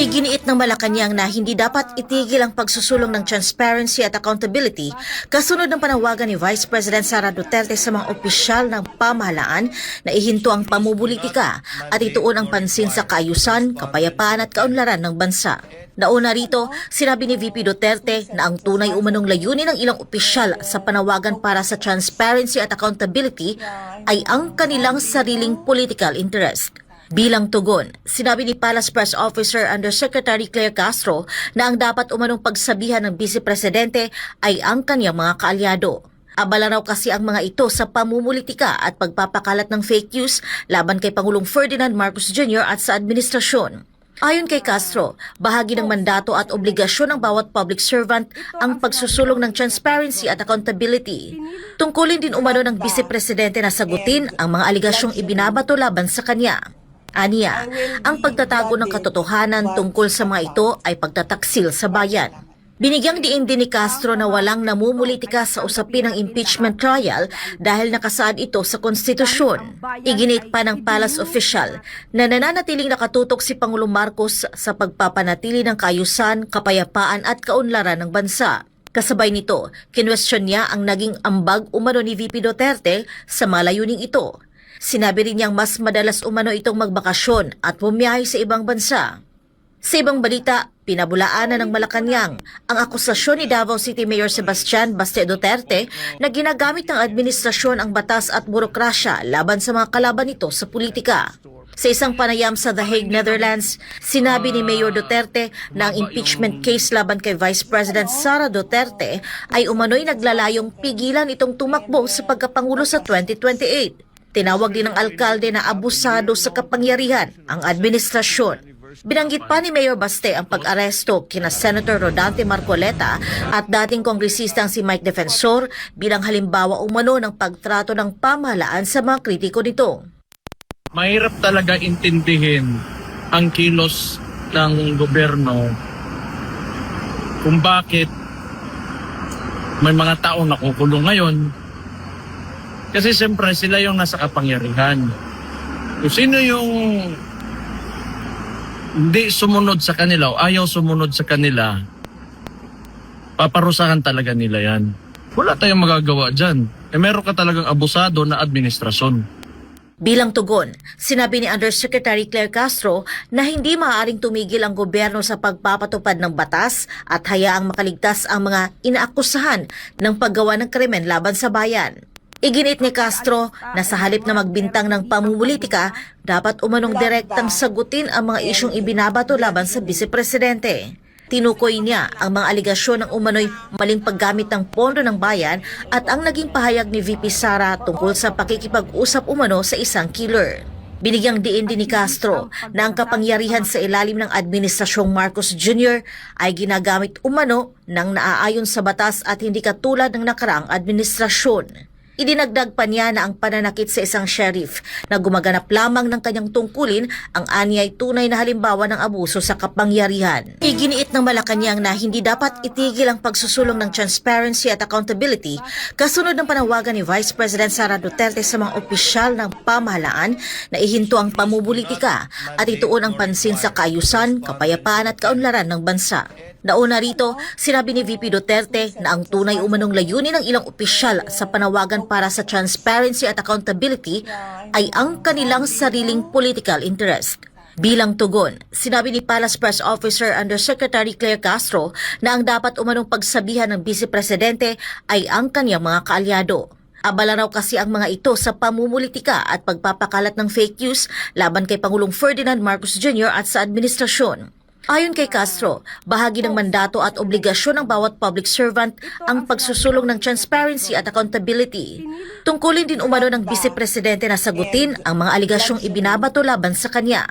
Iginiit ng Malacanang na hindi dapat itigil ang pagsusulong ng transparency at accountability kasunod ng panawagan ni Vice President Sara Duterte sa mga opisyal ng pamahalaan na ihinto ang pamumulitika at ituon ang pansin sa kaayusan, kapayapaan at kaunlaran ng bansa. Nauna rito, sinabi ni VP Duterte na ang tunay umanong layunin ng ilang opisyal sa panawagan para sa transparency at accountability ay ang kanilang sariling political interest. Bilang tugon, sinabi ni Palace Press Officer Undersecretary Claire Castro na ang dapat umanong pagsabihan ng Vice Presidente ay ang kanyang mga kaalyado. Abala raw kasi ang mga ito sa pamumulitika at pagpapakalat ng fake news laban kay Pangulong Ferdinand Marcos Jr. at sa administrasyon. Ayon kay Castro, bahagi ng mandato at obligasyon ng bawat public servant ang pagsusulong ng transparency at accountability. Tungkulin din umano ng Vice Presidente na sagutin ang mga aligasyong ibinabato laban sa kanya. Aniya, ang pagtatago ng katotohanan tungkol sa mga ito ay pagtataksil sa bayan. Binigyang diin din ni Castro na walang namumulitika sa usapin ng impeachment trial dahil nakasaad ito sa konstitusyon. Iginit pa ng palace official na nananatiling nakatutok si Pangulong Marcos sa pagpapanatili ng kaayusan, kapayapaan at kaunlaran ng bansa. Kasabay nito, kinwestiyon niya ang naging ambag umano ni VP Duterte sa malayuning ito. Sinabi rin niyang mas madalas umano itong magbakasyon at bumiyahe sa ibang bansa. Sa ibang balita, pinabulaanan ng Malacanang ang akusasyon ni Davao City Mayor Sebastian Baste Duterte na ginagamit ng administrasyon ang batas at burokrasya laban sa mga kalaban nito sa politika. Sa isang panayam sa The Hague, Netherlands, sinabi ni Mayor Duterte na ang impeachment case laban kay Vice President Sara Duterte ay umano'y naglalayong pigilan itong tumakbo sa pagkapangulo sa 2028. Tinawag din ng alkalde na abusado sa kapangyarihan ang administrasyon. Binanggit pa ni Mayor Baste ang pag-aresto kina Senator Rodante Marcoleta at dating kongresistang si Mike Defensor bilang halimbawa umano ng pagtrato ng pamahalaan sa mga kritiko nito. Mahirap talaga intindihin ang kilos ng gobyerno kung bakit may mga taong nakukulong ngayon. Kasi siyempre sila yung nasa kapangyarihan. Kung sino yung hindi sumunod sa kanila o ayaw sumunod sa kanila, paparusahan talaga nila yan. Wala tayong magagawa dyan. Meron ka talagang abusado na administrasyon. Bilang tugon, sinabi ni Undersecretary Claire Castro na hindi maaaring tumigil ang gobyerno sa pagpapatupad ng batas at hayaang makaligtas ang mga inaakusahan ng paggawa ng krimen laban sa bayan. Iginit ni Castro na sa halip na magbintang ng pamumulitika, dapat umanong direktang sagutin ang mga isyong ibinabato laban sa Vice Presidente. Tinukoy niya ang mga aligasyon ng umano'y maling paggamit ng pondo ng bayan at ang naging pahayag ni VP Sara tungkol sa pakikipag-usap umano sa isang killer. Binigyang diin din ni Castro na ang kapangyarihan sa ilalim ng Administrasyong Marcos Jr. ay ginagamit umano ng naaayon sa batas at hindi katulad ng nakaraang administrasyon. Idinagdag pa niya na ang pananakit sa isang sheriff na gumaganap lamang ng kanyang tungkulin ang ani ay tunay na halimbawa ng abuso sa kapangyarihan. Iginiit ng Malacanang na hindi dapat itigil ang pagsusulong ng transparency at accountability kasunod ng panawagan ni Vice President Sara Duterte sa mga opisyal ng pamahalaan na ihinto ang pamumulitika at ituon ang pansin sa kaayusan, kapayapaan at kaunlaran ng bansa. Nauna rito, sinabi ni VP Duterte na ang tunay umanong layunin ng ilang opisyal sa panawagan para sa transparency at accountability ay ang kanilang sariling political interest. Bilang tugon, sinabi ni Palace Press Officer Undersecretary Claire Castro na ang dapat umanong pagsabihan ng Vice Presidente ay ang kanyang mga kaalyado. Abala raw kasi ang mga ito sa pamumulitika at pagpapakalat ng fake news laban kay Pangulong Ferdinand Marcos Jr. at sa administrasyon. Ayon kay Castro, bahagi ng mandato at obligasyon ng bawat public servant ang pagsusulong ng transparency at accountability. Tungkulin din umano ng Vice Presidente na sagutin ang mga aligasyong ibinabato laban sa kanya.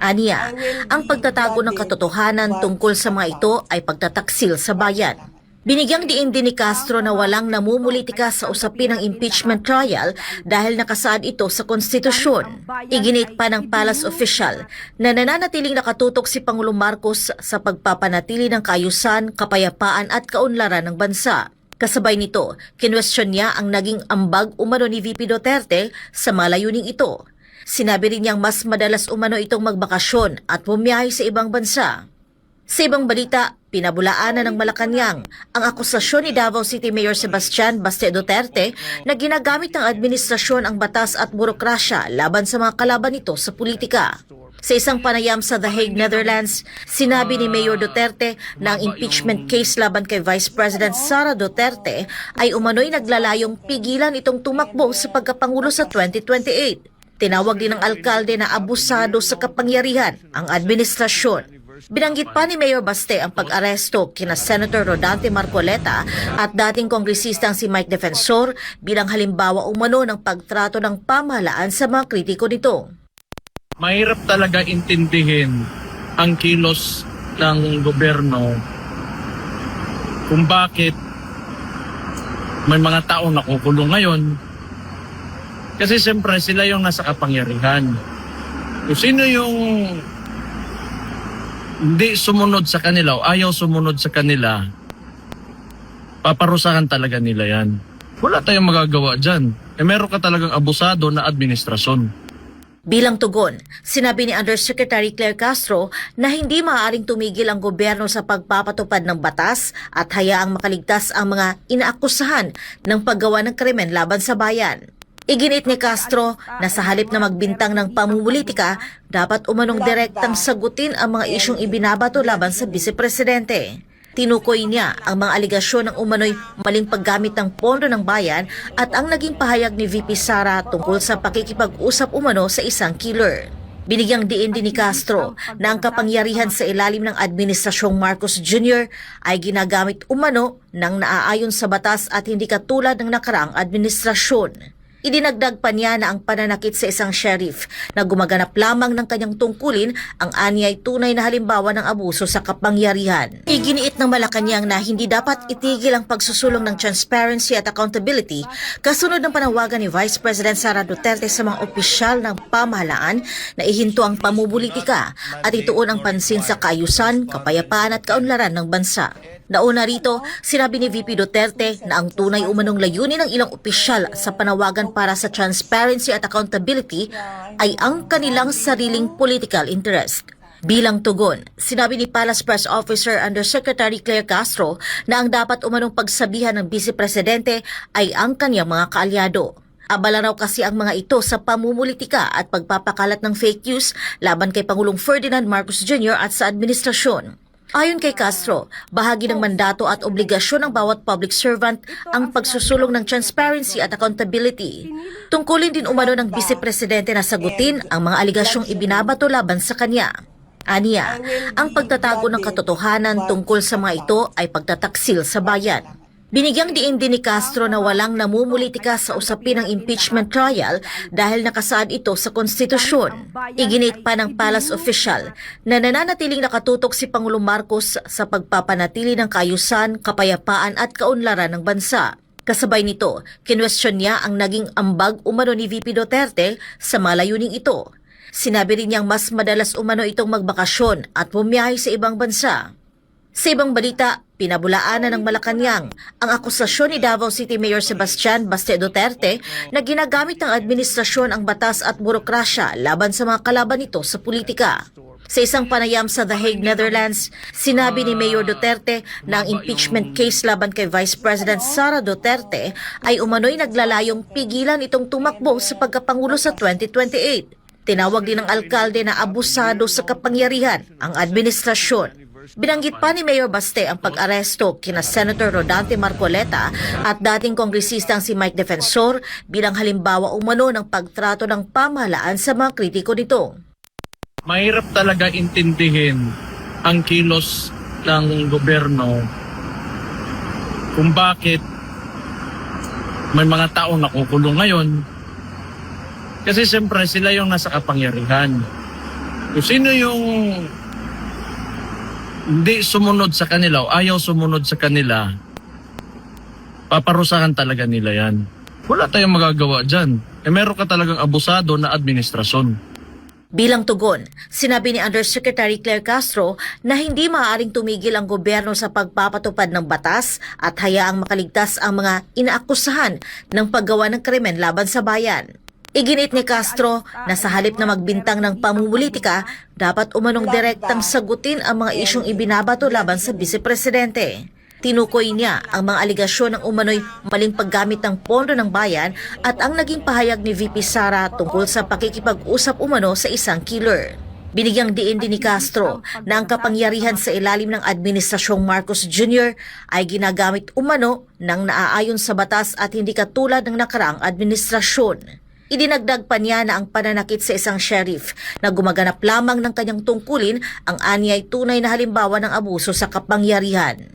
Aniya, ang pagtatago ng katotohanan tungkol sa mga ito ay pagtataksil sa bayan. Binigyang diin din ni Castro na walang namumulitika sa usapin ng impeachment trial dahil nakasaad ito sa konstitusyon. Iginit pa ng palace official na nananatiling nakatutok si Pangulong Marcos sa pagpapanatili ng kaayusan, kapayapaan at kaunlaran ng bansa. Kasabay nito, kinwestiyon niya ang naging ambag umano ni VP Duterte sa malayuning ito. Sinabi rin niyang mas madalas umano itong magbakasyon at bumiyahe sa ibang bansa. Sa ibang balita, pinabulaanan ng Malacanang ang akusasyon ni Davao City Mayor Sebastian Baste Duterte na ginagamit ng administrasyon ang batas at burokrasya laban sa mga kalaban nito sa politika. Sa isang panayam sa The Hague, Netherlands, sinabi ni Mayor Duterte na ang impeachment case laban kay Vice President Sara Duterte ay umano'y naglalayong pigilan itong tumakbo sa pagkapangulo sa 2028. Tinawag din ng alkalde na abusado sa kapangyarihan ang administrasyon. Binanggit pa ni Mayor Baste ang pag-aresto kina Senator Rodante Marcoleta at dating kongresistang si Mike Defensor bilang halimbawa umano ng pagtrato ng pamahalaan sa mga kritiko nito. Mahirap talaga intindihin ang kilos ng gobyerno kung bakit may mga tao nakukulong ngayon. Kasi siyempre sila yung nasa kapangyarihan. Kung sino yung hindi sumunod sa kanila o ayaw sumunod sa kanila, paparusahan talaga nila yan. Wala tayong magagawa dyan. Meron ka talagang abusado na administrasyon. Bilang tugon, sinabi ni Undersecretary Claire Castro na hindi maaaring tumigil ang gobyerno sa pagpapatupad ng batas at hayaang makaligtas ang mga inaakusahan ng paggawa ng krimen laban sa bayan. Iginit ni Castro na sa halip na magbintang ng pamumulitika, dapat umanong direktang sagutin ang mga isyong ibinabato laban sa Vice-Presidente. Tinukoy niya ang mga aligasyon ng umano'y maling paggamit ng pondo ng bayan at ang naging pahayag ni VP Sara tungkol sa pakikipag-usap umano sa isang killer. Binigyang diin din ni Castro na ang kapangyarihan sa ilalim ng Administrasyong Marcos Jr. ay ginagamit umano ng naaayon sa batas at hindi katulad ng nakaraang administrasyon. Idinagdag pa niya na ang pananakit sa isang sheriff na gumaganap lamang ng kanyang tungkulin ang ani ay tunay na halimbawa ng abuso sa kapangyarihan. Iginiit ng Malacanang na hindi dapat itigil ang pagsusulong ng transparency at accountability kasunod ng panawagan ni Vice President Sara Duterte sa mga opisyal ng pamahalaan na ihinto ang pamumulitika at ituon ang pansin sa kaayusan, kapayapaan at kaunlaran ng bansa. Nauna rito, sinabi ni VP Duterte na ang tunay umanong layunin ng ilang opisyal sa panawagan para sa transparency at accountability ay ang kanilang sariling political interest. Bilang tugon, sinabi ni Palace Press Officer Undersecretary Claire Castro na ang dapat umanong pagsabihan ng Vice Presidente ay ang kanyang mga kaalyado. Abala raw kasi ang mga ito sa pamumulitika at pagpapakalat ng fake news laban kay Pangulong Ferdinand Marcos Jr. at sa administrasyon. Ayon kay Castro, bahagi ng mandato at obligasyon ng bawat public servant ang pagsusulong ng transparency at accountability. Tungkulin din umano ng Vice Presidente na sagutin ang mga aligasyong ibinabato laban sa kanya. Aniya, ang pagtatago ng katotohanan tungkol sa mga ito ay pagtataksil sa bayan. Binigyang diin din ni Castro na walang namumulitika sa usapin ng impeachment trial dahil nakasaad ito sa konstitusyon. Iginit pa ng palace official na nananatiling nakatutok si Pangulong Marcos sa pagpapanatili ng kaayusan, kapayapaan at kaunlaran ng bansa. Kasabay nito, kinwestiyon niya ang naging ambag umano ni VP Duterte sa malayuning ito. Sinabi rin niyang mas madalas umano itong magbakasyon at bumiyahe sa ibang bansa. Sa ibang balita, pinabulaanan ng Malacanang ang akusasyon ni Davao City Mayor Sebastian Baste Duterte na ginagamit ng administrasyon ang batas at burokrasya laban sa mga kalaban nito sa politika. Sa isang panayam sa The Hague, Netherlands, sinabi ni Mayor Duterte na ang impeachment case laban kay Vice President Sara Duterte ay umano'y naglalayong pigilan itong tumakbo sa pagkapangulo sa 2028. Tinawag din ng alkalde na abusado sa kapangyarihan ang administrasyon. Binanggit pa ni Mayor Baste ang pag-aresto kina Senator Rodante Marcoleta at dating kongresistang si Mike Defensor bilang halimbawa umano ng pagtrato ng pamahalaan sa mga kritiko nito. Mahirap talaga intindihin ang kilos ng gobyerno kung bakit may mga tao nakukulong ngayon. Kasi siyempre sila yung nasa kapangyarihan. Kung sino yung hindi sumunod sa kanila o ayaw sumunod sa kanila, paparusahan talaga nila yan. Wala tayong magagawa dyan. Meron ka talagang abusado na administrasyon. Bilang tugon, sinabi ni Undersecretary Claire Castro na hindi maaaring tumigil ang gobyerno sa pagpapatupad ng batas at hayaang makaligtas ang mga inaakusahan ng paggawa ng krimen laban sa bayan. Iginit ni Castro na sa halip na magbintang ng pamumulitika, dapat umanong direktang sagutin ang mga isyong ibinabato laban sa Vice-Presidente. Tinukoy niya ang mga aligasyon ng umano'y maling paggamit ng pondo ng bayan at ang naging pahayag ni VP Sara tungkol sa pakikipag-usap umano sa isang killer. Binigyang diin din ni Castro na ang kapangyarihan sa ilalim ng Administrasyong Marcos Jr. ay ginagamit umano ng naaayon sa batas at hindi katulad ng nakaraang administrasyon. Idinagdag pa niya na ang pananakit sa isang sheriff na gumaganap lamang ng kanyang tungkulin ang anyay tunay na halimbawa ng abuso sa kapangyarihan.